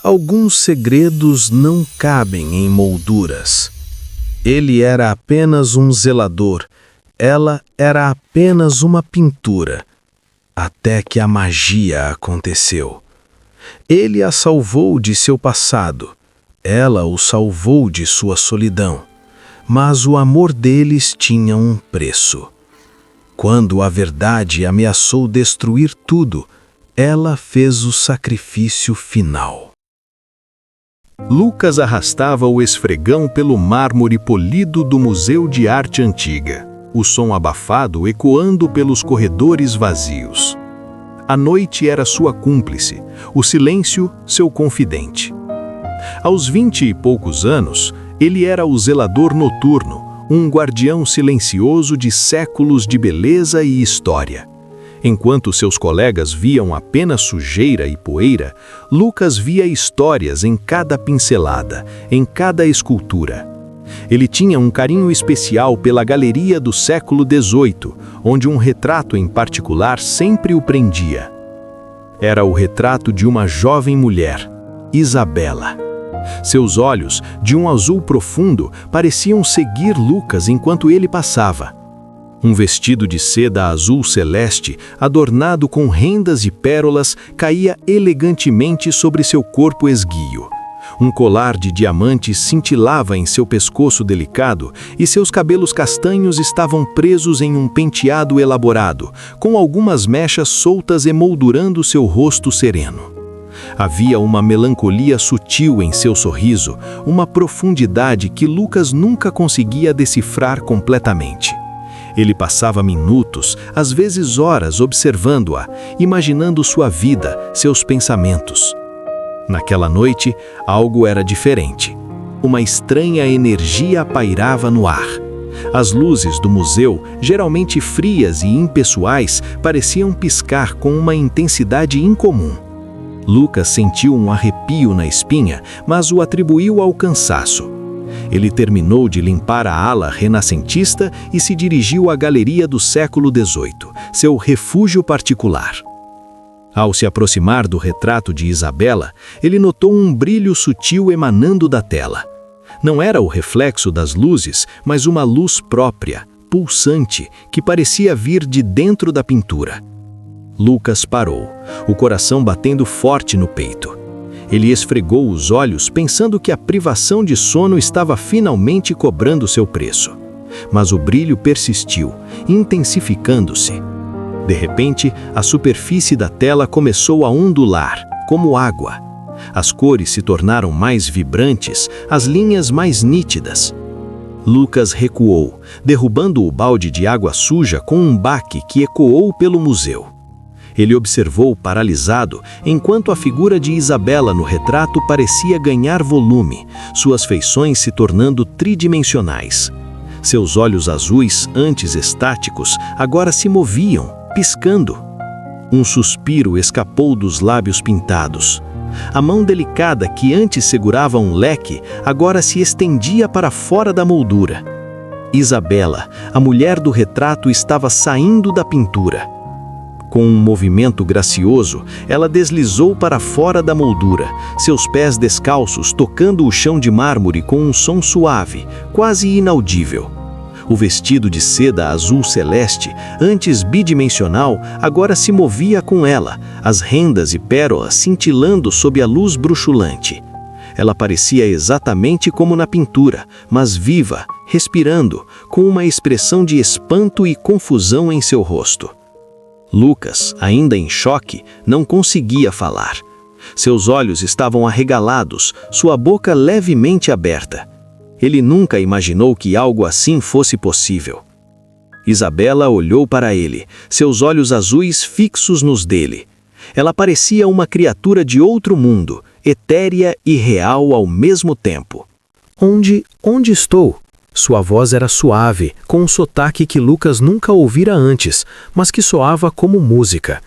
Alguns segredos não cabem em molduras. Ele era apenas um zelador, ela era apenas uma pintura. Até que a magia aconteceu. Ele a salvou de seu passado, ela o salvou de sua solidão. Mas o amor deles tinha um preço. Quando a verdade ameaçou destruir tudo, ela fez o sacrifício final. Lucas arrastava o esfregão pelo mármore polido do Museu de Arte Antiga, o som abafado ecoando pelos corredores vazios. A noite era sua cúmplice, o silêncio seu confidente. Aos 20 e poucos anos, ele era o zelador noturno, um guardião silencioso de séculos de beleza e história. Enquanto seus colegas viam apenas sujeira e poeira, Lucas via histórias em cada pincelada, em cada escultura. Ele tinha um carinho especial pela galeria do século XVIII, onde um retrato em particular sempre o prendia. Era o retrato de uma jovem mulher, Isabela. Seus olhos, de um azul profundo, pareciam seguir Lucas enquanto ele passava. Um vestido de seda azul celeste, adornado com rendas e pérolas, caía elegantemente sobre seu corpo esguio. Um colar de diamantes cintilava em seu pescoço delicado e seus cabelos castanhos estavam presos em um penteado elaborado, com algumas mechas soltas emoldurando seu rosto sereno. Havia uma melancolia sutil em seu sorriso, uma profundidade que Lucas nunca conseguia decifrar completamente. Ele passava minutos, às vezes horas, observando-a, imaginando sua vida, seus pensamentos. Naquela noite, algo era diferente. Uma estranha energia pairava no ar. As luzes do museu, geralmente frias e impessoais, pareciam piscar com uma intensidade incomum. Lucas sentiu um arrepio na espinha, mas o atribuiu ao cansaço. Ele terminou de limpar a ala renascentista e se dirigiu à galeria do século XVIII, seu refúgio particular. Ao se aproximar do retrato de Isabela, ele notou um brilho sutil emanando da tela. Não era o reflexo das luzes, mas uma luz própria, pulsante, que parecia vir de dentro da pintura. Lucas parou, o coração batendo forte no peito. Ele esfregou os olhos, pensando que a privação de sono estava finalmente cobrando seu preço. Mas o brilho persistiu, intensificando-se. De repente, a superfície da tela começou a ondular, como água. As cores se tornaram mais vibrantes, as linhas mais nítidas. Lucas recuou, derrubando o balde de água suja com um baque que ecoou pelo museu. Ele observou paralisado, enquanto a figura de Isabela no retrato parecia ganhar volume, suas feições se tornando tridimensionais. Seus olhos azuis, antes estáticos, agora se moviam, piscando. Um suspiro escapou dos lábios pintados. A mão delicada que antes segurava um leque, agora se estendia para fora da moldura. Isabela, a mulher do retrato, estava saindo da pintura. Com um movimento gracioso, ela deslizou para fora da moldura, seus pés descalços tocando o chão de mármore com um som suave, quase inaudível. O vestido de seda azul celeste, antes bidimensional, agora se movia com ela, as rendas e pérolas cintilando sob a luz bruxulante. Ela parecia exatamente como na pintura, mas viva, respirando, com uma expressão de espanto e confusão em seu rosto. Lucas, ainda em choque, não conseguia falar. Seus olhos estavam arregalados, sua boca levemente aberta. Ele nunca imaginou que algo assim fosse possível. Isabela olhou para ele, seus olhos azuis fixos nos dele. Ela parecia uma criatura de outro mundo, etérea e real ao mesmo tempo. Onde estou? Sua voz era suave, com um sotaque que Lucas nunca ouvira antes, mas que soava como música.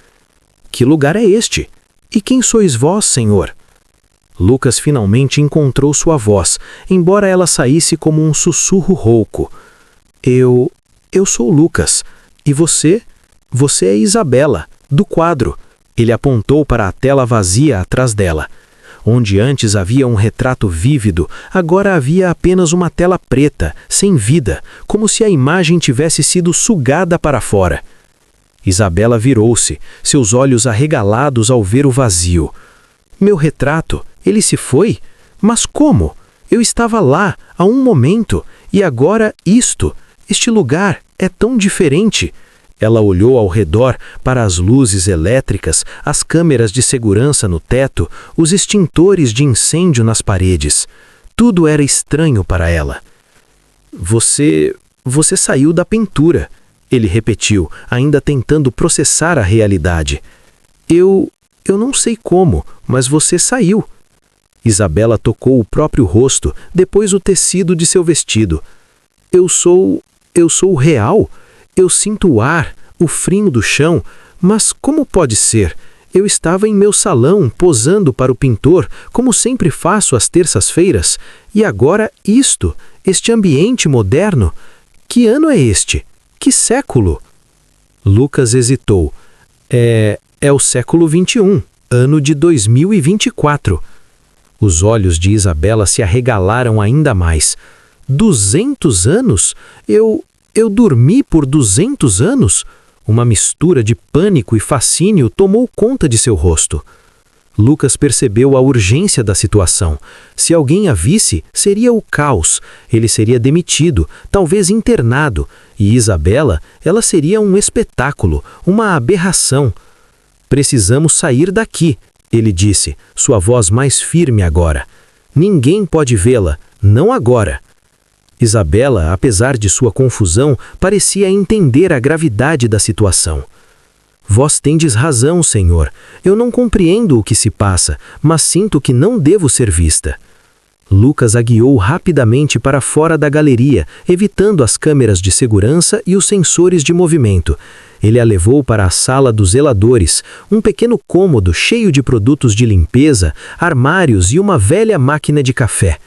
Que lugar é este? E quem sois vós, Senhor? Lucas finalmente encontrou sua voz, embora ela saísse como um sussurro rouco. Eu sou Lucas. E você? Você é Isabela, do quadro. Ele apontou para a tela vazia atrás dela. Onde antes havia um retrato vívido, agora havia apenas uma tela preta, sem vida, como se a imagem tivesse sido sugada para fora. Isabela virou-se, seus olhos arregalados ao ver o vazio. Meu retrato, ele se foi? Mas como? Eu estava lá, há um momento, e agora este lugar é tão diferente. Ela olhou ao redor para as luzes elétricas, as câmeras de segurança no teto, os extintores de incêndio nas paredes. Tudo era estranho para ela. Você saiu da pintura, ele repetiu, ainda tentando processar a realidade. Eu não sei como, mas você saiu. Isabela tocou o próprio rosto, depois o tecido de seu vestido. Eu sou real. Eu sinto o ar, o frio do chão, mas como pode ser? Eu estava em meu salão, posando para o pintor, como sempre faço às terças-feiras, e agora este ambiente moderno. Que ano é este? Que século? Lucas hesitou. É o século XXI, ano de 2024. Os olhos de Isabela se arregalaram ainda mais. 200 anos? Eu dormi por 200 anos? Uma mistura de pânico e fascínio tomou conta de seu rosto. Lucas percebeu a urgência da situação. Se alguém a visse, seria o caos. Ele seria demitido, talvez internado. E Isabela, ela seria um espetáculo, uma aberração. Precisamos sair daqui, ele disse, sua voz mais firme agora. Ninguém pode vê-la, não agora. Isabela, apesar de sua confusão, parecia entender a gravidade da situação. Vós tendes razão, Senhor. Eu não compreendo o que se passa, mas sinto que não devo ser vista. Lucas a guiou rapidamente para fora da galeria, evitando as câmeras de segurança e os sensores de movimento. Ele a levou para a sala dos zeladores, um pequeno cômodo cheio de produtos de limpeza, armários e uma velha máquina de café.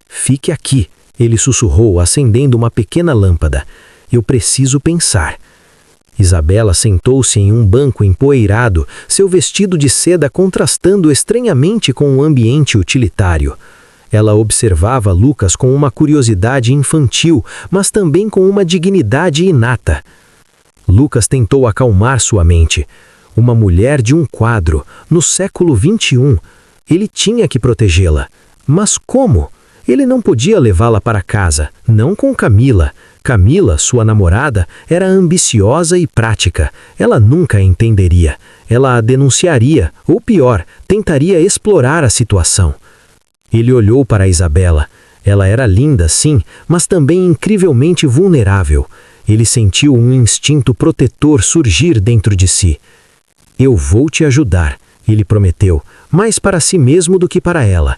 Fique aqui, ele sussurrou, acendendo uma pequena lâmpada. Eu preciso pensar. Isabela sentou-se em um banco empoeirado, seu vestido de seda contrastando estranhamente com o ambiente utilitário. Ela observava Lucas com uma curiosidade infantil, mas também com uma dignidade inata. Lucas tentou acalmar sua mente. Uma mulher de um quadro, no século XXI. Ele tinha que protegê-la. Mas como? Ele não podia levá-la para casa, não com Camila. Camila, sua namorada, era ambiciosa e prática. Ela nunca a entenderia. Ela a denunciaria, ou pior, tentaria explorar a situação. Ele olhou para Isabela. Ela era linda, sim, mas também incrivelmente vulnerável. Ele sentiu um instinto protetor surgir dentro de si. Eu vou te ajudar, ele prometeu, mais para si mesmo do que para ela.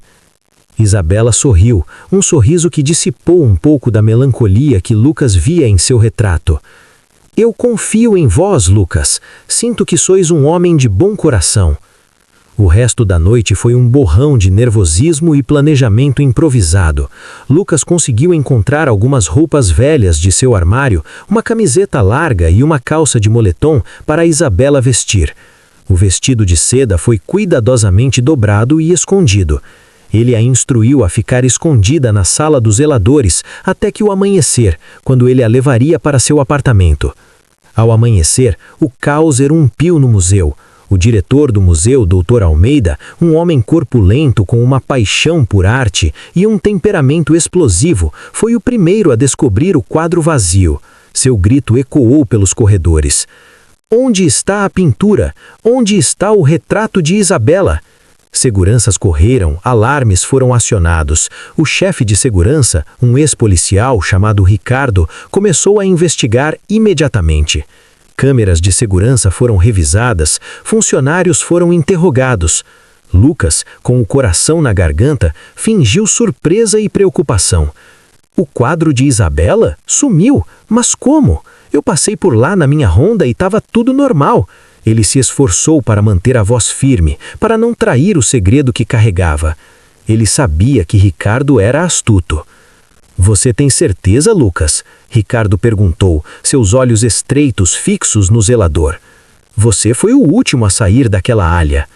Isabela sorriu, um sorriso que dissipou um pouco da melancolia que Lucas via em seu retrato. Eu confio em vós, Lucas. Sinto que sois um homem de bom coração. O resto da noite foi um borrão de nervosismo e planejamento improvisado. Lucas conseguiu encontrar algumas roupas velhas de seu armário, uma camiseta larga e uma calça de moletom para Isabela vestir. O vestido de seda foi cuidadosamente dobrado e escondido. Ele a instruiu a ficar escondida na sala dos zeladores até que o amanhecer, quando ele a levaria para seu apartamento. Ao amanhecer, o caos erumpiu no museu. O diretor do museu, Dr. Almeida, um homem corpulento com uma paixão por arte e um temperamento explosivo, foi o primeiro a descobrir o quadro vazio. Seu grito ecoou pelos corredores. Onde está a pintura? Onde está o retrato de Isabela? Seguranças correram, alarmes foram acionados. O chefe de segurança, um ex-policial chamado Ricardo, começou a investigar imediatamente. Câmeras de segurança foram revisadas, funcionários foram interrogados. Lucas, com o coração na garganta, fingiu surpresa e preocupação. O quadro de Isabela sumiu, mas como? Eu passei por lá na minha ronda e estava tudo normal. Ele se esforçou para manter a voz firme, para não trair o segredo que carregava. Ele sabia que Ricardo era astuto. Você tem certeza, Lucas? Ricardo perguntou, seus olhos estreitos fixos no zelador. Você foi o último a sair daquela alha.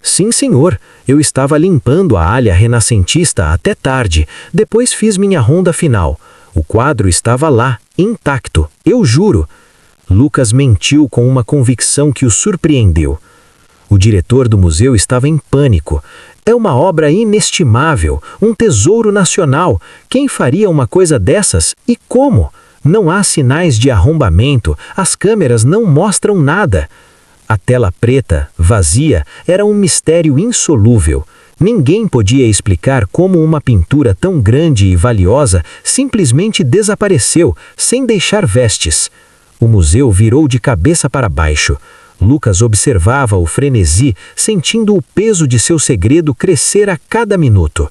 Sim, senhor. Eu estava limpando a alha renascentista até tarde. Depois fiz minha ronda final. O quadro estava lá, intacto, eu juro. Lucas mentiu com uma convicção que o surpreendeu. O diretor do museu estava em pânico. É uma obra inestimável, um tesouro nacional. Quem faria uma coisa dessas e como? Não há sinais de arrombamento, as câmeras não mostram nada. A tela preta, vazia, era um mistério insolúvel. Ninguém podia explicar como uma pintura tão grande e valiosa simplesmente desapareceu, sem deixar vestes. O museu virou de cabeça para baixo. Lucas observava o frenesi, sentindo o peso de seu segredo crescer a cada minuto.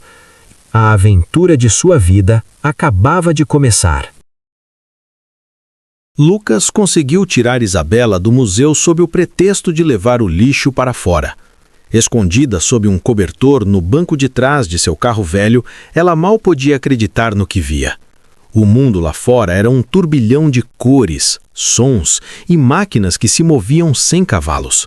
A aventura de sua vida acabava de começar. Lucas conseguiu tirar Isabela do museu sob o pretexto de levar o lixo para fora. Escondida sob um cobertor no banco de trás de seu carro velho, ela mal podia acreditar no que via. O mundo lá fora era um turbilhão de cores, sons e máquinas que se moviam sem cavalos.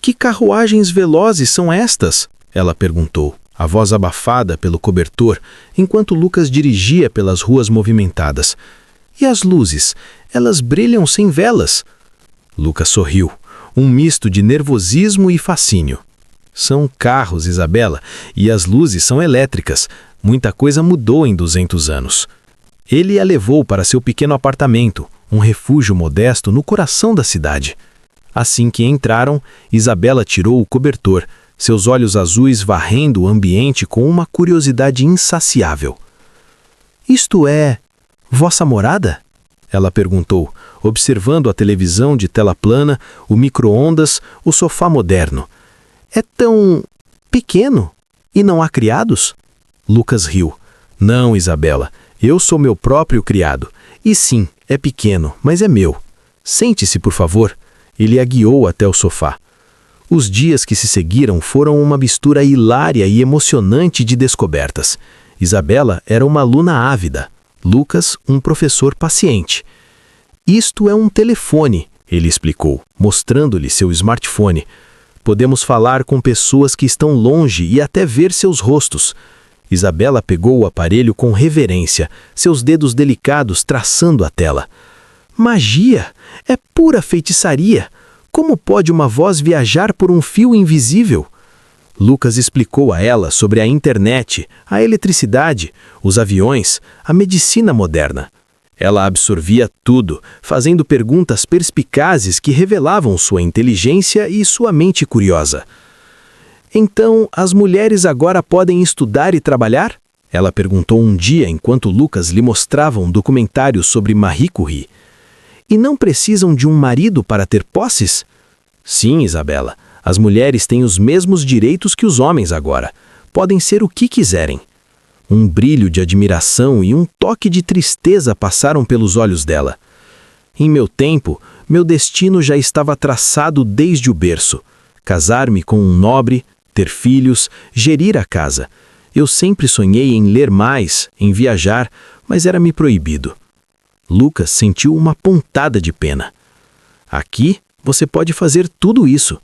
Que carruagens velozes são estas? Ela perguntou, a voz abafada pelo cobertor, enquanto Lucas dirigia pelas ruas movimentadas. E as luzes? Elas brilham sem velas. Lucas sorriu, um misto de nervosismo e fascínio. São carros, Isabela, e as luzes são elétricas. Muita coisa mudou em 200 anos. Ele a levou para seu pequeno apartamento, um refúgio modesto no coração da cidade. Assim que entraram, Isabela tirou o cobertor, seus olhos azuis varrendo o ambiente com uma curiosidade insaciável. Isto é vossa morada? Ela perguntou, observando a televisão de tela plana, o micro-ondas, o sofá moderno. É tão pequeno e não há criados? Lucas riu. Não, Isabela, eu sou meu próprio criado. E sim, é pequeno, mas é meu. Sente-se, por favor. Ele a guiou até o sofá. Os dias que se seguiram foram uma mistura hilária e emocionante de descobertas. Isabela era uma aluna ávida. Lucas, um professor paciente. Isto é um telefone, ele explicou, mostrando-lhe seu smartphone. Podemos falar com pessoas que estão longe e até ver seus rostos. Isabela pegou o aparelho com reverência, seus dedos delicados traçando a tela. Magia! É pura feitiçaria! Como pode uma voz viajar por um fio invisível? Lucas explicou a ela sobre a internet, a eletricidade, os aviões, a medicina moderna. Ela absorvia tudo, fazendo perguntas perspicazes que revelavam sua inteligência e sua mente curiosa. Então, as mulheres agora podem estudar e trabalhar? Ela perguntou um dia enquanto Lucas lhe mostrava um documentário sobre Marie Curie. E não precisam de um marido para ter posses? Sim, Isabela. As mulheres têm os mesmos direitos que os homens agora. Podem ser o que quiserem. Um brilho de admiração e um toque de tristeza passaram pelos olhos dela. Em meu tempo, meu destino já estava traçado desde o berço. Casar-me com um nobre, ter filhos, gerir a casa. Eu sempre sonhei em ler mais, em viajar, mas era-me proibido. Lucas sentiu uma pontada de pena. Aqui, você pode fazer tudo isso.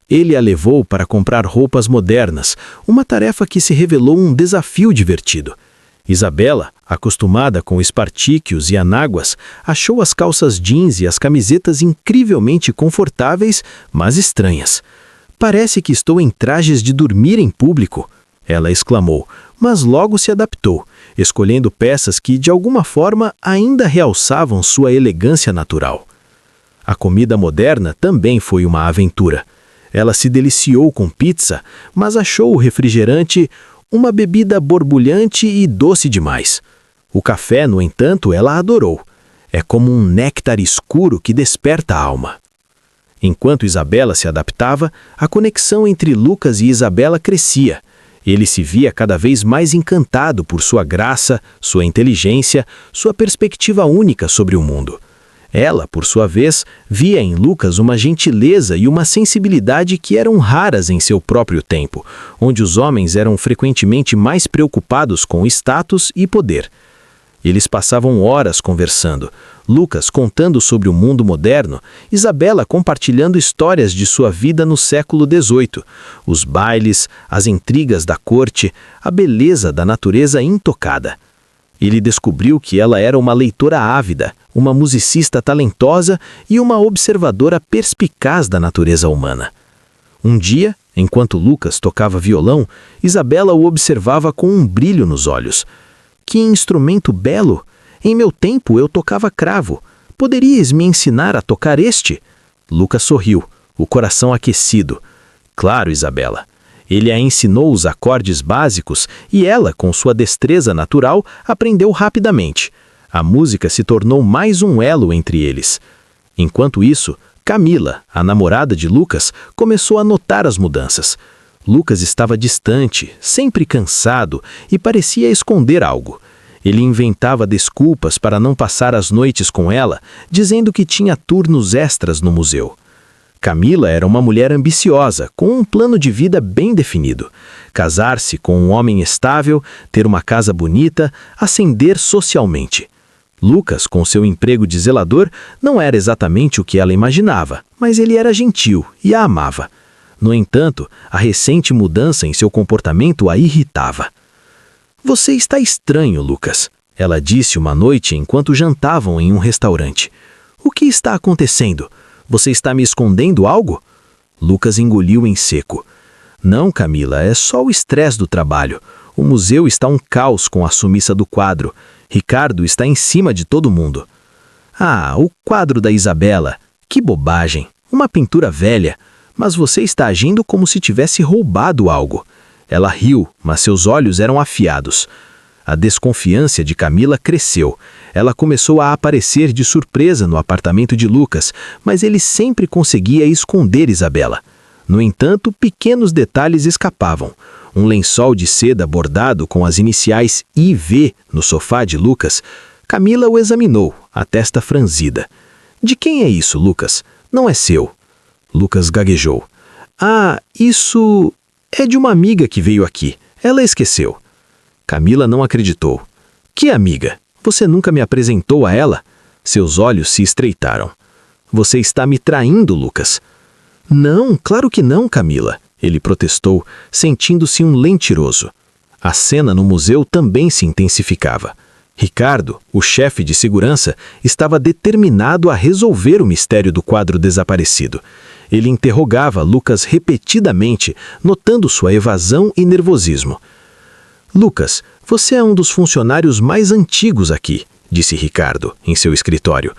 Ele a levou para comprar roupas modernas, uma tarefa que se revelou um desafio divertido. Isabela, acostumada com espartículos e anáguas, achou as calças jeans e as camisetas incrivelmente confortáveis, mas estranhas. Parece que estou em trajes de dormir em público, ela exclamou, mas logo se adaptou, escolhendo peças que, de alguma forma, ainda realçavam sua elegância natural. A comida moderna também foi uma aventura. Ela se deliciou com pizza, mas achou o refrigerante uma bebida borbulhante e doce demais. O café, no entanto, ela adorou. É como um néctar escuro que desperta a alma. Enquanto Isabela se adaptava, a conexão entre Lucas e Isabela crescia. Ele se via cada vez mais encantado por sua graça, sua inteligência, sua perspectiva única sobre o mundo. Ela, por sua vez, via em Lucas uma gentileza e uma sensibilidade que eram raras em seu próprio tempo, onde os homens eram frequentemente mais preocupados com status e poder. Eles passavam horas conversando. Lucas contando sobre o mundo moderno, Isabela compartilhando histórias de sua vida no século XVIII, os bailes, as intrigas da corte, a beleza da natureza intocada. Ele descobriu que ela era uma leitora ávida, uma musicista talentosa e uma observadora perspicaz da natureza humana. Um dia, enquanto Lucas tocava violão, Isabela o observava com um brilho nos olhos. Que instrumento belo! Em meu tempo eu tocava cravo. Poderias me ensinar a tocar este? Lucas sorriu, o coração aquecido. Claro, Isabela. Ele a ensinou os acordes básicos e ela, com sua destreza natural, aprendeu rapidamente. A música se tornou mais um elo entre eles. Enquanto isso, Camila, a namorada de Lucas, começou a notar as mudanças. Lucas estava distante, sempre cansado e parecia esconder algo. Ele inventava desculpas para não passar as noites com ela, dizendo que tinha turnos extras no museu. Camila era uma mulher ambiciosa, com um plano de vida bem definido. Casar-se com um homem estável, ter uma casa bonita, ascender socialmente. Lucas, com seu emprego de zelador, não era exatamente o que ela imaginava, mas ele era gentil e a amava. No entanto, a recente mudança em seu comportamento a irritava. Você está estranho, Lucas, ela disse uma noite enquanto jantavam em um restaurante. O que está acontecendo? Você está me escondendo algo? Lucas engoliu em seco. Não, Camila, é só o estresse do trabalho. O museu está um caos com a sumiça do quadro. Ricardo está em cima de todo mundo. Ah, o quadro da Isabela. Que bobagem. Uma pintura velha. Mas você está agindo como se tivesse roubado algo. Ela riu, mas seus olhos eram afiados. A desconfiança de Camila cresceu. Ela começou a aparecer de surpresa no apartamento de Lucas, mas ele sempre conseguia esconder Isabela. No entanto, pequenos detalhes escapavam. Um lençol de seda bordado com as iniciais IV no sofá de Lucas. Camila o examinou, a testa franzida. De quem é isso, Lucas? Não é seu. Lucas gaguejou. Ah, isso é de uma amiga que veio aqui. Ela esqueceu. Camila não acreditou. Que amiga? Você nunca me apresentou a ela? Seus olhos se estreitaram. Você está me traindo, Lucas. Não, claro que não, Camila. Ele protestou, sentindo-se um mentiroso. A cena no museu também se intensificava. Ricardo, o chefe de segurança, estava determinado a resolver o mistério do quadro desaparecido. Ele interrogava Lucas repetidamente, notando sua evasão e nervosismo. Lucas, você é um dos funcionários mais antigos aqui, disse Ricardo, em seu escritório.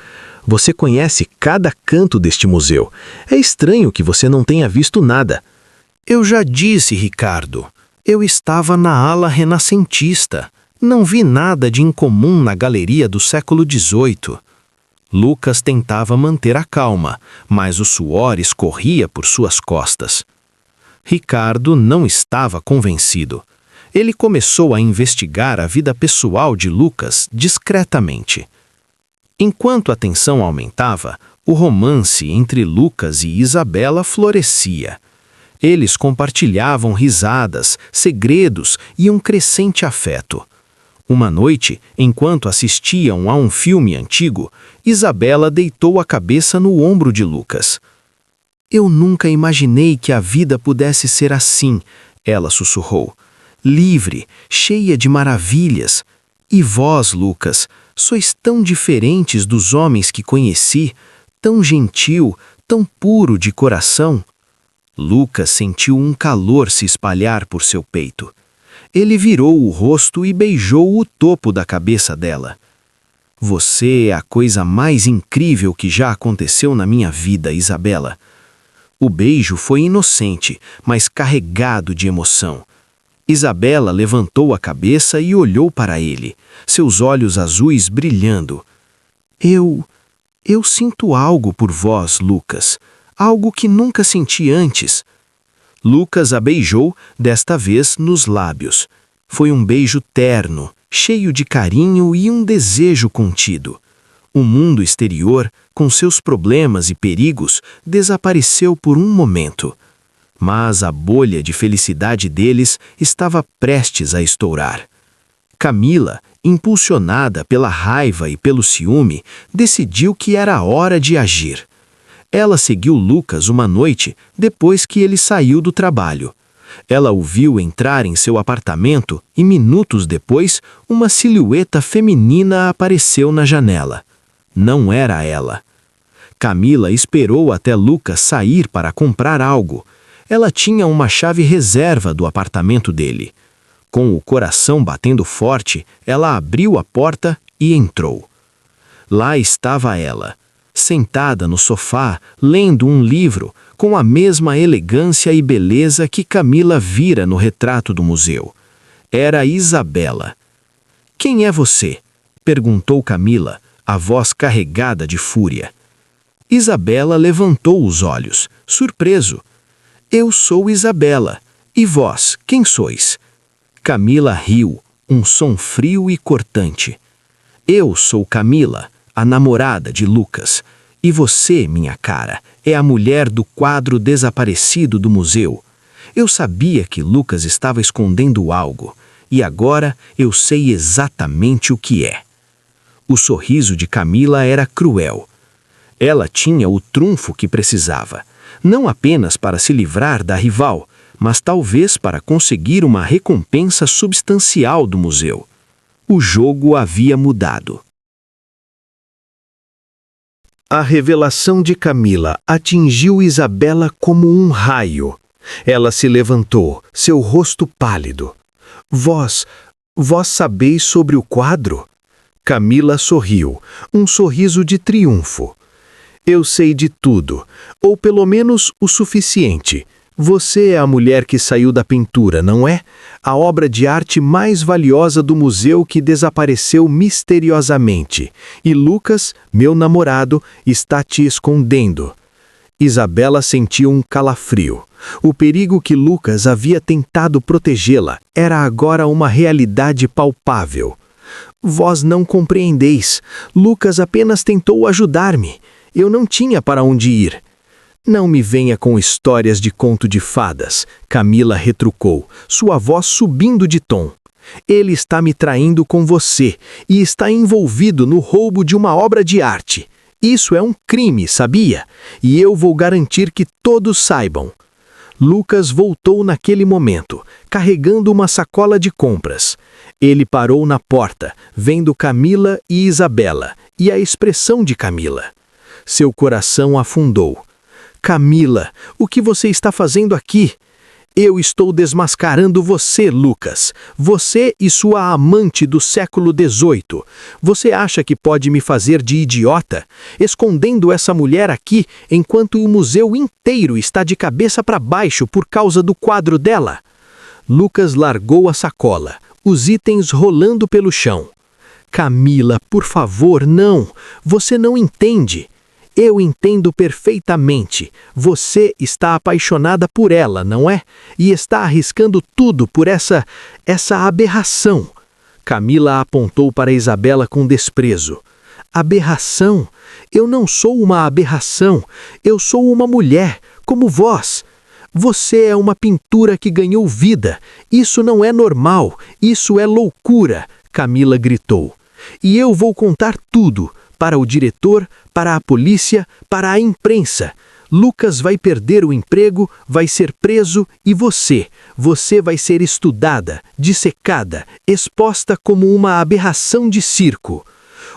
Você conhece cada canto deste museu. É estranho que você não tenha visto nada. Eu já disse, Ricardo. Eu estava na ala renascentista. Não vi nada de incomum na galeria do século XVIII. Lucas tentava manter a calma, mas o suor escorria por suas costas. Ricardo não estava convencido. Ele começou a investigar a vida pessoal de Lucas discretamente. Enquanto a tensão aumentava, o romance entre Lucas e Isabela florescia. Eles compartilhavam risadas, segredos e um crescente afeto. Uma noite, enquanto assistiam a um filme antigo, Isabela deitou a cabeça no ombro de Lucas. Eu nunca imaginei que a vida pudesse ser assim, ela sussurrou. Livre, cheia de maravilhas. E vós, Lucas, sois tão diferentes dos homens que conheci, tão gentil, tão puro de coração. Lucas sentiu um calor se espalhar por seu peito. Ele virou o rosto e beijou o topo da cabeça dela. Você é a coisa mais incrível que já aconteceu na minha vida, Isabela. O beijo foi inocente, mas carregado de emoção. Isabela levantou a cabeça e olhou para ele, seus olhos azuis brilhando. Eu sinto algo por vós, Lucas, algo que nunca senti antes. Lucas a beijou, desta vez nos lábios. Foi um beijo terno, cheio de carinho e um desejo contido. O mundo exterior, com seus problemas e perigos, desapareceu por um momento. Mas a bolha de felicidade deles estava prestes a estourar. Camila, impulsionada pela raiva e pelo ciúme, decidiu que era hora de agir. Ela seguiu Lucas uma noite depois que ele saiu do trabalho. Ela o viu entrar em seu apartamento e, minutos depois, uma silhueta feminina apareceu na janela. Não era ela. Camila esperou até Lucas sair para comprar algo. Ela tinha uma chave reserva do apartamento dele. Com o coração batendo forte, ela abriu a porta e entrou. Lá estava ela, sentada no sofá, lendo um livro, com a mesma elegância e beleza que Camila vira no retrato do museu. Era Isabela. "Quem é você?" perguntou Camila, a voz carregada de fúria. Isabela levantou os olhos, surpreso. "Eu sou Isabela. E vós, quem sois?" Camila riu, um som frio e cortante. "Eu sou Camila, a namorada de Lucas. E você, minha cara, é a mulher do quadro desaparecido do museu. Eu sabia que Lucas estava escondendo algo, e agora eu sei exatamente o que é." O sorriso de Camila era cruel. Ela tinha o trunfo que precisava, não apenas para se livrar da rival, mas talvez para conseguir uma recompensa substancial do museu. O jogo havia mudado. A revelação de Camila atingiu Isabela como um raio. Ela se levantou, seu rosto pálido. Vós sabeis sobre o quadro?" Camila sorriu, um sorriso de triunfo. "Eu sei de tudo, ou pelo menos o suficiente. Você é a mulher que saiu da pintura, não é? A obra de arte mais valiosa do museu que desapareceu misteriosamente. E Lucas, meu namorado, está te escondendo." Isabela sentiu um calafrio. O perigo que Lucas havia tentado protegê-la era agora uma realidade palpável. "Vós não compreendeis. Lucas apenas tentou ajudar-me. Eu não tinha para onde ir." "Não me venha com histórias de conto de fadas", Camila retrucou, sua voz subindo de tom. "Ele está me traindo com você e está envolvido no roubo de uma obra de arte. Isso é um crime, sabia? E eu vou garantir que todos saibam." Lucas voltou naquele momento, carregando uma sacola de compras. Ele parou na porta, vendo Camila e Isabela, e a expressão de Camila. Seu coração afundou. "Camila, o que você está fazendo aqui?" "Eu estou desmascarando você, Lucas. Você e sua amante do século XVIII. Você acha que pode me fazer de idiota, escondendo essa mulher aqui enquanto o museu inteiro está de cabeça para baixo por causa do quadro dela?" Lucas largou a sacola, os itens rolando pelo chão. "Camila, por favor, não. Você não entende." "Eu entendo perfeitamente. Você está apaixonada por ela, não é? E está arriscando tudo por essa aberração." Camila apontou para Isabela com desprezo. "Aberração? Eu não sou uma aberração. Eu sou uma mulher, como vós. Você é uma pintura que ganhou vida. Isso não é normal. Isso é loucura", Camila gritou. "E eu vou contar tudo. Para o diretor, para a polícia, para a imprensa. Lucas vai perder o emprego, vai ser preso e você vai ser estudada, dissecada, exposta como uma aberração de circo."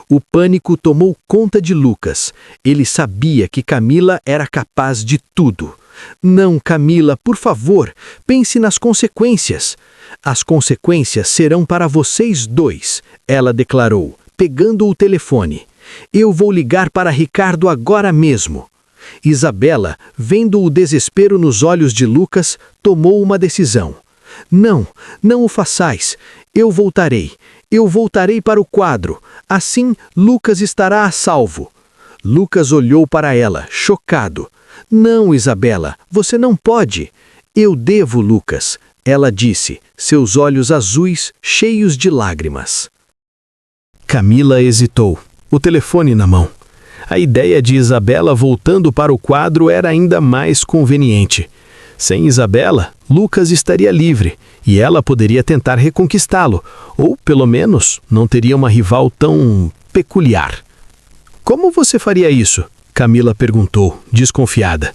O pânico tomou conta de Lucas. Ele sabia que Camila era capaz de tudo. "Não, Camila, por favor, pense nas consequências." "As consequências serão para vocês dois", ela declarou, pegando o telefone. "Eu vou ligar para Ricardo agora mesmo." Isabela, vendo o desespero nos olhos de Lucas, tomou uma decisão. Não o façais. Eu voltarei para o quadro. Assim, Lucas estará a salvo." Lucas olhou para ela, chocado. "Não, Isabela, você não pode." "Eu devo, Lucas," ela disse, seus olhos azuis cheios de lágrimas. Camila hesitou, o telefone na mão. A ideia de Isabela voltando para o quadro era ainda mais conveniente. Sem Isabela, Lucas estaria livre e ela poderia tentar reconquistá-lo, ou, pelo menos, não teria uma rival tão peculiar. Como você faria isso? Camila perguntou, desconfiada.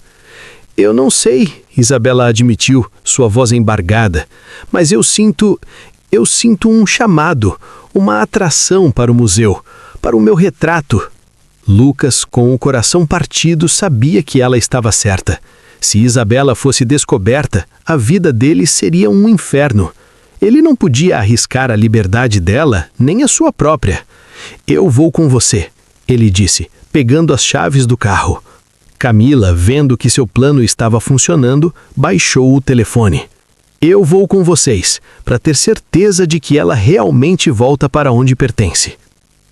Eu não sei, Isabela admitiu, sua voz embargada, mas eu sinto um chamado, uma atração para o museu, para o meu retrato. Lucas, com o coração partido, sabia que ela estava certa. Se Isabela fosse descoberta, a vida dele seria um inferno. Ele não podia arriscar a liberdade dela, nem a sua própria. Eu vou com você, ele disse, pegando as chaves do carro. Camila, vendo que seu plano estava funcionando, baixou o telefone. Eu vou com vocês, para ter certeza de que ela realmente volta para onde pertence.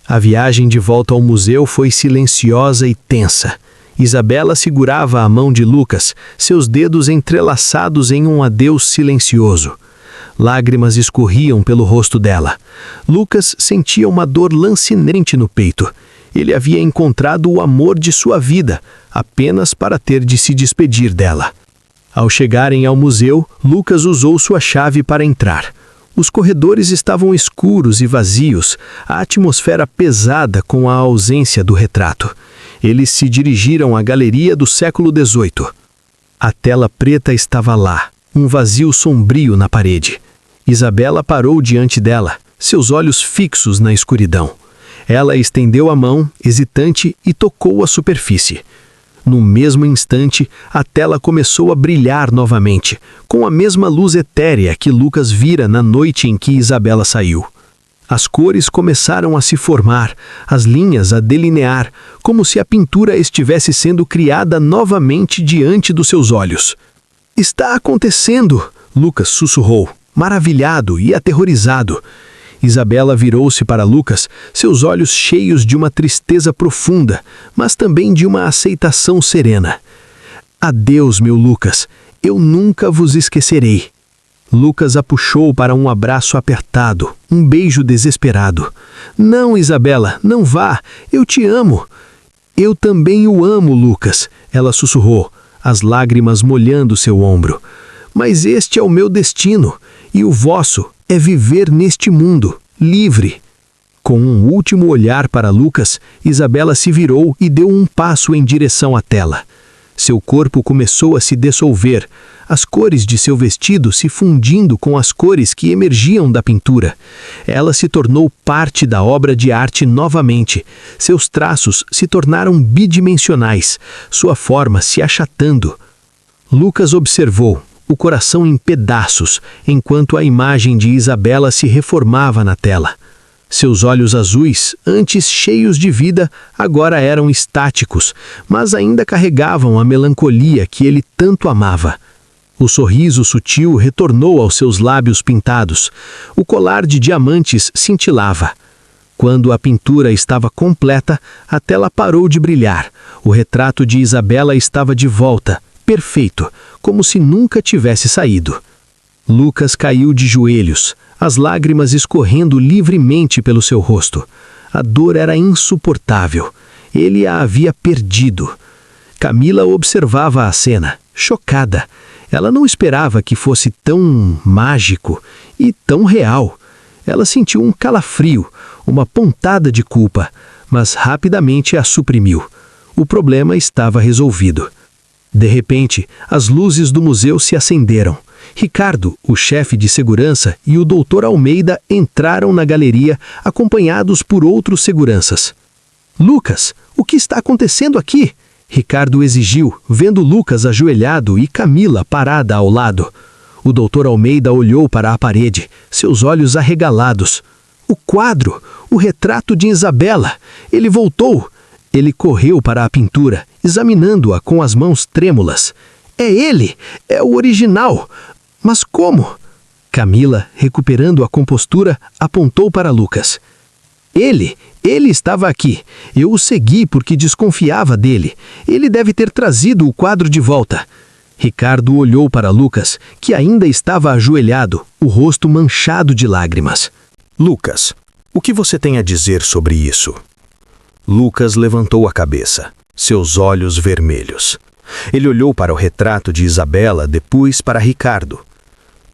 A viagem de volta ao museu foi silenciosa e tensa. Isabela segurava a mão de Lucas, seus dedos entrelaçados em um adeus silencioso. Lágrimas escorriam pelo rosto dela. Lucas sentia uma dor lancinante no peito. Ele havia encontrado o amor de sua vida, apenas para ter de se despedir dela. Ao chegarem ao museu, Lucas usou sua chave para entrar. Os corredores estavam escuros e vazios, a atmosfera pesada com a ausência do retrato. Eles se dirigiram à galeria do século XVIII. A tela preta estava lá, um vazio sombrio na parede. Isabela parou diante dela, seus olhos fixos na escuridão. Ela estendeu a mão, hesitante, e tocou a superfície. No mesmo instante, a tela começou a brilhar novamente, com a mesma luz etérea que Lucas vira na noite em que Isabela saiu. As cores começaram a se formar, as linhas a delinear, como se a pintura estivesse sendo criada novamente diante dos seus olhos. Está acontecendo, Lucas sussurrou, maravilhado e aterrorizado. Isabela virou-se para Lucas, seus olhos cheios de uma tristeza profunda, mas também de uma aceitação serena. Adeus, meu Lucas, eu nunca vos esquecerei. Lucas a puxou para um abraço apertado, um beijo desesperado. Não, Isabela, não vá, eu te amo. Eu também o amo, Lucas, ela sussurrou, as lágrimas molhando seu ombro. Mas este é o meu destino, e o vosso é viver neste mundo, livre. Com um último olhar para Lucas, Isabela se virou e deu um passo em direção à tela. Seu corpo começou a se dissolver, as cores de seu vestido se fundindo com as cores que emergiam da pintura. Ela se tornou parte da obra de arte novamente. Seus traços se tornaram bidimensionais, sua forma se achatando. Lucas observou, o coração em pedaços, enquanto a imagem de Isabela se reformava na tela. Seus olhos azuis, antes cheios de vida, agora eram estáticos, mas ainda carregavam a melancolia que ele tanto amava. O sorriso sutil retornou aos seus lábios pintados. O colar de diamantes cintilava. Quando a pintura estava completa, a tela parou de brilhar. O retrato de Isabela estava de volta, perfeito, como se nunca tivesse saído. Lucas caiu de joelhos, as lágrimas escorrendo livremente pelo seu rosto. A dor era insuportável. Ele a havia perdido. Camila observava a cena, chocada. Ela não esperava que fosse tão mágico e tão real. Ela sentiu um calafrio, uma pontada de culpa, mas rapidamente a suprimiu. O problema estava resolvido. De repente, as luzes do museu se acenderam. Ricardo, o chefe de segurança, e o Dr. Almeida entraram na galeria, acompanhados por outros seguranças. Lucas, o que está acontecendo aqui? Ricardo exigiu, vendo Lucas ajoelhado e Camila parada ao lado. O Dr. Almeida olhou para a parede, seus olhos arregalados. O quadro, o retrato de Isabela. Ele voltou. Ele correu para a pintura, examinando-a com as mãos trêmulas. É ele! É o original! Mas como? Camila, recuperando a compostura, apontou para Lucas. Ele estava aqui. Eu o segui porque desconfiava dele. Ele deve ter trazido o quadro de volta. Ricardo olhou para Lucas, que ainda estava ajoelhado, o rosto manchado de lágrimas. Lucas, o que você tem a dizer sobre isso? Lucas levantou a cabeça, seus olhos vermelhos. Ele olhou para o retrato de Isabela, depois para Ricardo.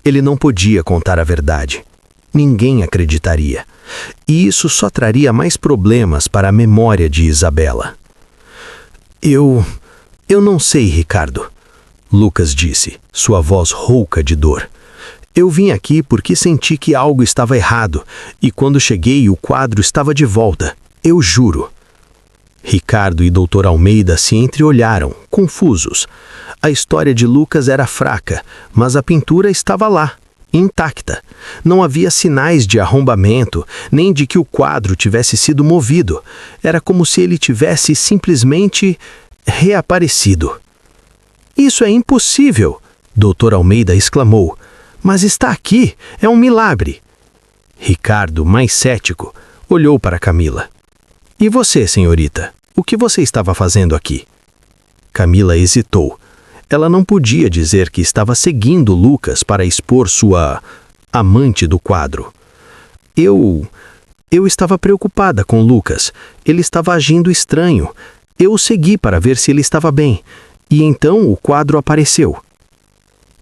Ele não podia contar a verdade. Ninguém acreditaria. E isso só traria mais problemas para a memória de Isabela. Eu não sei, Ricardo, Lucas disse, sua voz rouca de dor. Eu vim aqui porque senti que algo estava errado, e quando cheguei o quadro estava de volta, eu juro. Ricardo e Dr. Almeida se entreolharam, confusos. A história de Lucas era fraca, mas a pintura estava lá, intacta. Não havia sinais de arrombamento, nem de que o quadro tivesse sido movido. Era como se ele tivesse simplesmente reaparecido. Isso é impossível, Dr. Almeida exclamou. Mas está aqui, é um milagre. Ricardo, mais cético, olhou para Camila. E você, senhorita, o que você estava fazendo aqui? Camila hesitou. Ela não podia dizer que estava seguindo Lucas para expor sua amante do quadro. Eu estava preocupada com Lucas. Ele estava agindo estranho. Eu o segui para ver se ele estava bem. E então o quadro apareceu.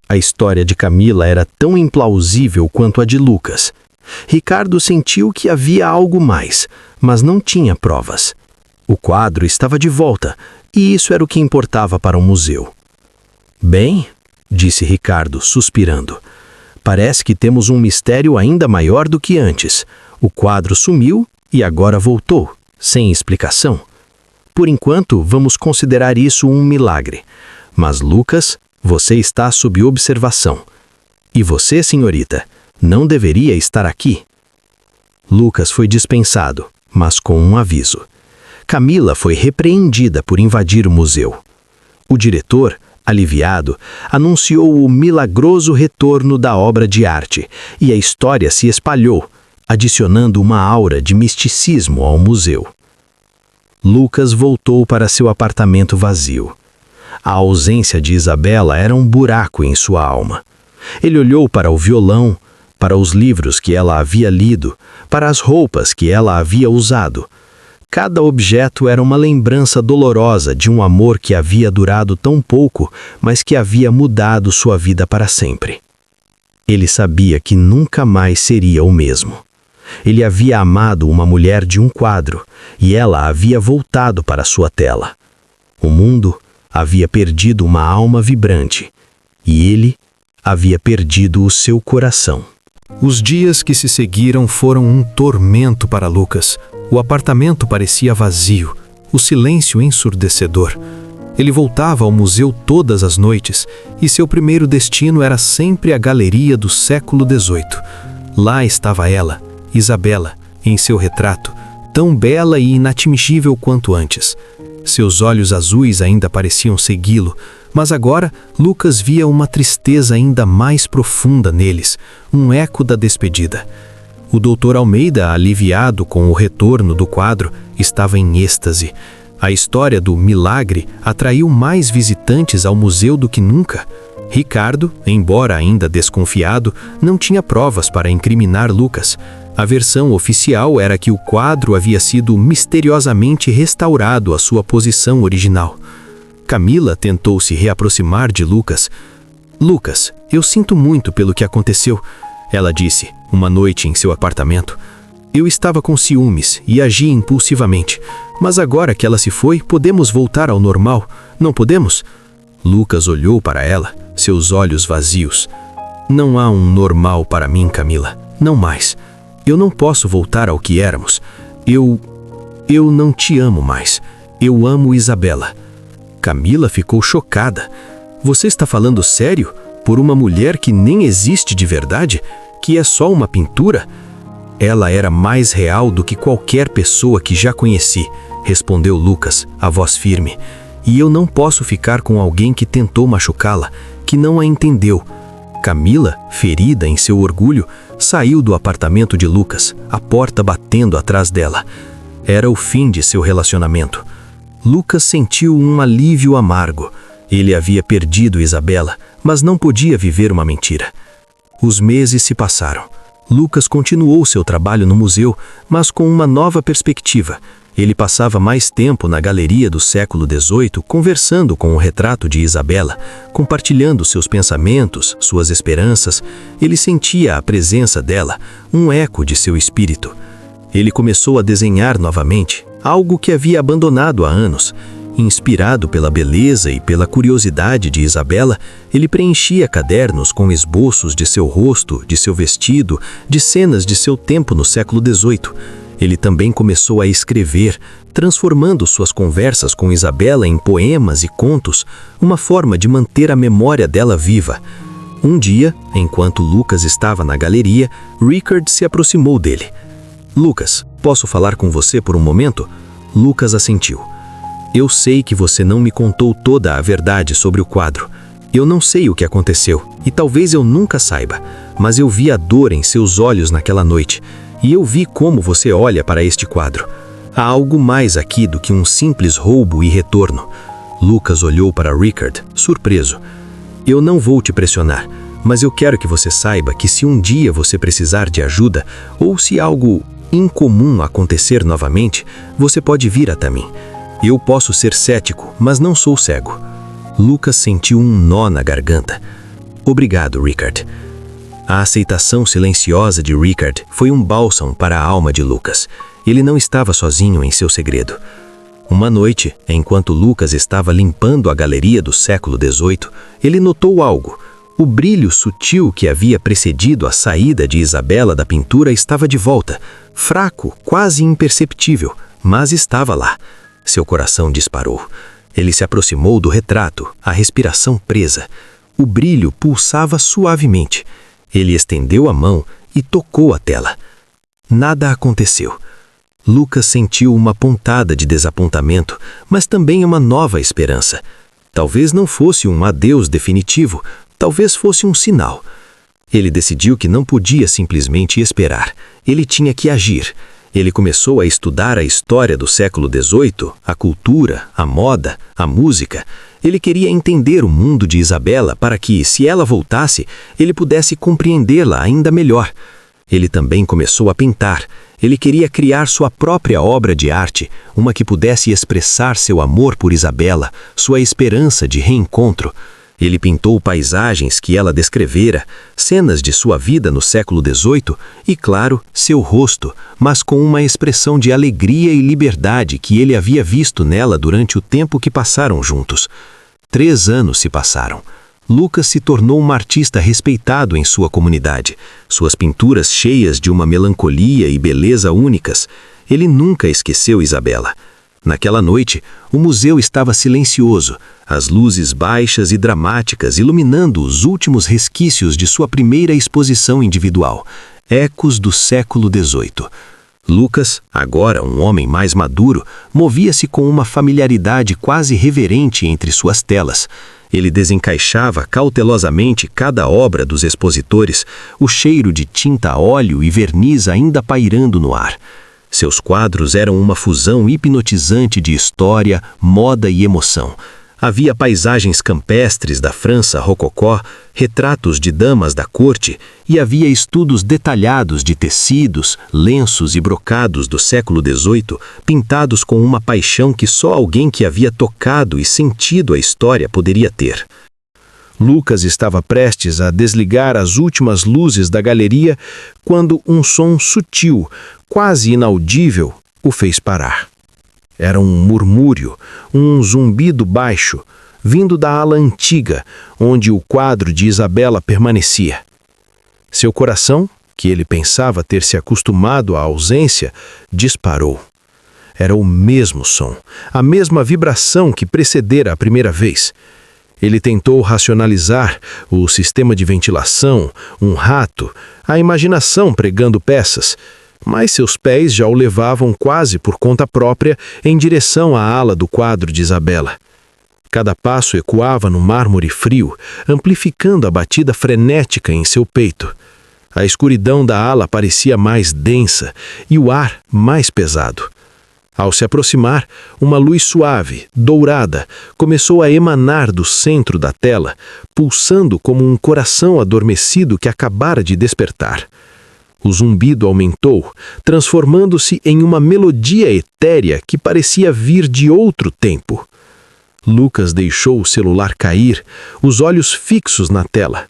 A história de Camila era tão implausível quanto a de Lucas. Ricardo sentiu que havia algo mais, mas não tinha provas. O quadro estava de volta, e isso era o que importava para o museu. Bem, disse Ricardo, suspirando, parece que temos um mistério ainda maior do que antes. O quadro sumiu e agora voltou, sem explicação. Por enquanto, vamos considerar isso um milagre. Mas, Lucas, você está sob observação. E você, senhorita, não deveria estar aqui. Lucas foi dispensado, mas com um aviso. Camila foi repreendida por invadir o museu. O diretor, aliviado, anunciou o milagroso retorno da obra de arte, e a história se espalhou, adicionando uma aura de misticismo ao museu. Lucas voltou para seu apartamento vazio. A ausência de Isabela era um buraco em sua alma. Ele olhou para o violão, para os livros que ela havia lido, para as roupas que ela havia usado. Cada objeto era uma lembrança dolorosa de um amor que havia durado tão pouco, mas que havia mudado sua vida para sempre. Ele sabia que nunca mais seria o mesmo. Ele havia amado uma mulher de um quadro, e ela havia voltado para sua tela. O mundo havia perdido uma alma vibrante, e ele havia perdido o seu coração. Os dias que se seguiram foram um tormento para Lucas. O apartamento parecia vazio, o silêncio ensurdecedor. Ele voltava ao museu todas as noites, e seu primeiro destino era sempre a galeria do século XVIII. Lá estava ela, Isabela, em seu retrato, tão bela e inatingível quanto antes. Seus olhos azuis ainda pareciam segui-lo, mas agora Lucas via uma tristeza ainda mais profunda neles, um eco da despedida. O Dr. Almeida, aliviado com o retorno do quadro, estava em êxtase. A história do milagre atraiu mais visitantes ao museu do que nunca. Ricardo, embora ainda desconfiado, não tinha provas para incriminar Lucas. A versão oficial era que o quadro havia sido misteriosamente restaurado à sua posição original. Camila tentou se reaproximar de Lucas. Lucas, eu sinto muito pelo que aconteceu, ela disse, uma noite em seu apartamento. Eu estava com ciúmes e agi impulsivamente, mas agora que ela se foi, podemos voltar ao normal, não podemos? Lucas olhou para ela, seus olhos vazios. Não há um normal para mim, Camila, não mais. Eu não posso voltar ao que éramos. Eu não te amo mais. Eu amo Isabela. Camila ficou chocada. Você está falando sério? Por uma mulher que nem existe de verdade? Que é só uma pintura? Ela era mais real do que qualquer pessoa que já conheci, respondeu Lucas, a voz firme. E eu não posso ficar com alguém que tentou machucá-la, que não a entendeu. Camila, ferida em seu orgulho, saiu do apartamento de Lucas, a porta batendo atrás dela. Era o fim de seu relacionamento. Lucas sentiu um alívio amargo. Ele havia perdido Isabela, mas não podia viver uma mentira. Os meses se passaram. Lucas continuou seu trabalho no museu, mas com uma nova perspectiva. Ele passava mais tempo na galeria do século XVIII conversando com o retrato de Isabela, compartilhando seus pensamentos, suas esperanças. Ele sentia a presença dela, um eco de seu espírito. Ele começou a desenhar novamente, algo que havia abandonado há anos. Inspirado pela beleza e pela curiosidade de Isabela, ele preenchia cadernos com esboços de seu rosto, de seu vestido, de cenas de seu tempo no século XVIII. Ele também começou a escrever, transformando suas conversas com Isabela em poemas e contos, uma forma de manter a memória dela viva. Um dia, enquanto Lucas estava na galeria, Rickard se aproximou dele. "Lucas, posso falar com você por um momento?" Lucas assentiu. "Eu sei que você não me contou toda a verdade sobre o quadro. Eu não sei o que aconteceu, e talvez eu nunca saiba, mas eu vi a dor em seus olhos naquela noite, e eu vi como você olha para este quadro. Há algo mais aqui do que um simples roubo e retorno." Lucas olhou para Rickard, surpreso. "Eu não vou te pressionar, mas eu quero que você saiba que se um dia você precisar de ajuda, ou se algo incomum acontecer novamente, você pode vir até mim. Eu posso ser cético, mas não sou cego." Lucas sentiu um nó na garganta. "Obrigado, Rickard." A aceitação silenciosa de Rickard foi um bálsamo para a alma de Lucas. Ele não estava sozinho em seu segredo. Uma noite, enquanto Lucas estava limpando a galeria do século XVIII, ele notou algo. O brilho sutil que havia precedido a saída de Isabela da pintura estava de volta, fraco, quase imperceptível, mas estava lá. Seu coração disparou. Ele se aproximou do retrato, a respiração presa. O brilho pulsava suavemente. Ele estendeu a mão e tocou a tela. Nada aconteceu. Lucas sentiu uma pontada de desapontamento, mas também uma nova esperança. Talvez não fosse um adeus definitivo, talvez fosse um sinal. Ele decidiu que não podia simplesmente esperar. Ele tinha que agir. Ele começou a estudar a história do século XVIII, a cultura, a moda, a música. Ele queria entender o mundo de Isabela para que, se ela voltasse, ele pudesse compreendê-la ainda melhor. Ele também começou a pintar. Ele queria criar sua própria obra de arte, uma que pudesse expressar seu amor por Isabela, sua esperança de reencontro. Ele pintou paisagens que ela descrevera, cenas de sua vida no século XVIII e, claro, seu rosto, mas com uma expressão de alegria e liberdade que ele havia visto nela durante o tempo que passaram juntos. 3 anos se passaram. Lucas se tornou um artista respeitado em sua comunidade, suas pinturas cheias de uma melancolia e beleza únicas. Ele nunca esqueceu Isabela. Naquela noite, o museu estava silencioso, as luzes baixas e dramáticas iluminando os últimos resquícios de sua primeira exposição individual, Ecos do século XVIII. Lucas, agora um homem mais maduro, movia-se com uma familiaridade quase reverente entre suas telas. Ele desencaixava cautelosamente cada obra dos expositores, o cheiro de tinta a óleo e verniz ainda pairando no ar. Seus quadros eram uma fusão hipnotizante de história, moda e emoção. Havia paisagens campestres da França rococó, retratos de damas da corte, e havia estudos detalhados de tecidos, lenços e brocados do século XVIII, pintados com uma paixão que só alguém que havia tocado e sentido a história poderia ter. Lucas estava prestes a desligar as últimas luzes da galeria quando um som sutil, quase inaudível, o fez parar. Era um murmúrio, um zumbido baixo, vindo da ala antiga, onde o quadro de Isabela permanecia. Seu coração, que ele pensava ter se acostumado à ausência, disparou. Era o mesmo som, a mesma vibração que precedera a primeira vez. Ele tentou racionalizar o sistema de ventilação, um rato, a imaginação pregando peças, mas seus pés já o levavam quase por conta própria em direção à ala do quadro de Isabela. Cada passo ecoava no mármore frio, amplificando a batida frenética em seu peito. A escuridão da ala parecia mais densa e o ar mais pesado. Ao se aproximar, uma luz suave, dourada, começou a emanar do centro da tela, pulsando como um coração adormecido que acabara de despertar. O zumbido aumentou, transformando-se em uma melodia etérea que parecia vir de outro tempo. Lucas deixou o celular cair, os olhos fixos na tela.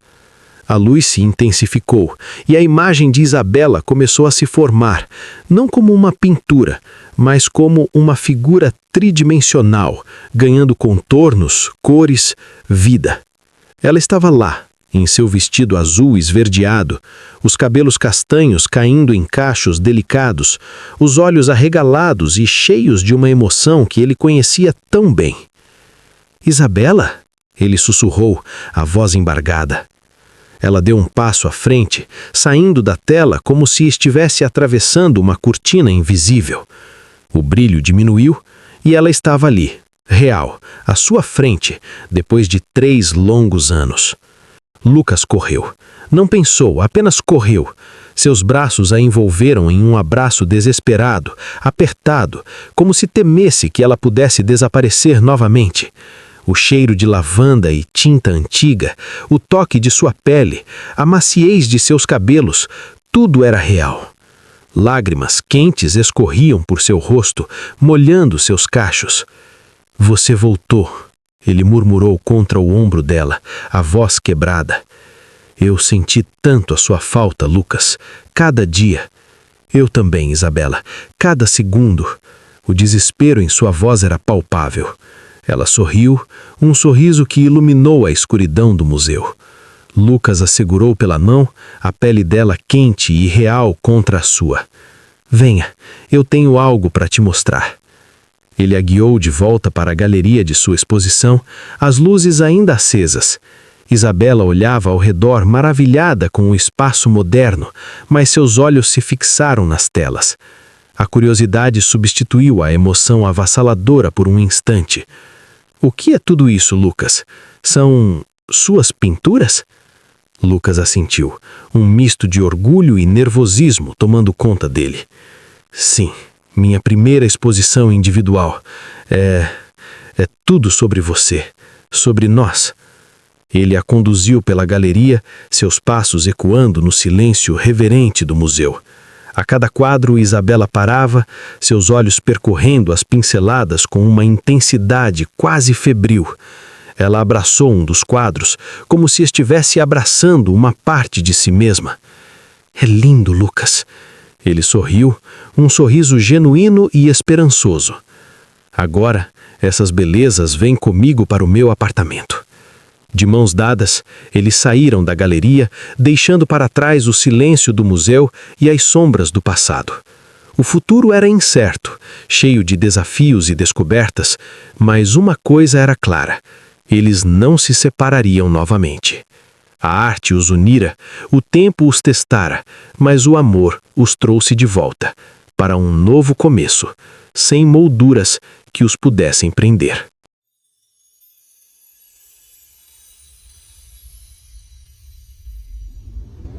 A luz se intensificou e a imagem de Isabela começou a se formar, não como uma pintura, mas como uma figura tridimensional, ganhando contornos, cores, vida. Ela estava lá, em seu vestido azul esverdeado, os cabelos castanhos caindo em cachos delicados, os olhos arregalados e cheios de uma emoção que ele conhecia tão bem. «Isabela?» ele sussurrou, a voz embargada. Ela deu um passo à frente, saindo da tela como se estivesse atravessando uma cortina invisível. O brilho diminuiu e ela estava ali, real, à sua frente, depois de 3 longos anos. Lucas correu. Não pensou, apenas correu. Seus braços a envolveram em um abraço desesperado, apertado, como se temesse que ela pudesse desaparecer novamente. O cheiro de lavanda e tinta antiga, o toque de sua pele, a maciez de seus cabelos, tudo era real. Lágrimas quentes escorriam por seu rosto, molhando seus cachos. «Você voltou», ele murmurou contra o ombro dela, a voz quebrada. «Eu senti tanto a sua falta, Lucas, cada dia. Eu também, Isabela, cada segundo». O desespero em sua voz era palpável. Ela sorriu, um sorriso que iluminou a escuridão do museu. Lucas a segurou pela mão, a pele dela quente e real contra a sua. «Venha, eu tenho algo para te mostrar». Ele a guiou de volta para a galeria de sua exposição, as luzes ainda acesas. Isabela olhava ao redor maravilhada com o espaço moderno, mas seus olhos se fixaram nas telas. A curiosidade substituiu a emoção avassaladora por um instante. «O que é tudo isso, Lucas? São suas pinturas?» Lucas assentiu, um misto de orgulho e nervosismo tomando conta dele. «Sim, minha primeira exposição individual. É tudo sobre você, sobre nós». Ele a conduziu pela galeria, seus passos ecoando no silêncio reverente do museu. A cada quadro, Isabela parava, seus olhos percorrendo as pinceladas com uma intensidade quase febril. Ela abraçou um dos quadros, como se estivesse abraçando uma parte de si mesma. «É lindo, Lucas». Ele sorriu, um sorriso genuíno e esperançoso. «Agora, essas belezas vêm comigo para o meu apartamento». De mãos dadas, eles saíram da galeria, deixando para trás o silêncio do museu e as sombras do passado. O futuro era incerto, cheio de desafios e descobertas, mas uma coisa era clara: eles não se separariam novamente. A arte os unira, o tempo os testara, mas o amor os trouxe de volta, para um novo começo, sem molduras que os pudessem prender.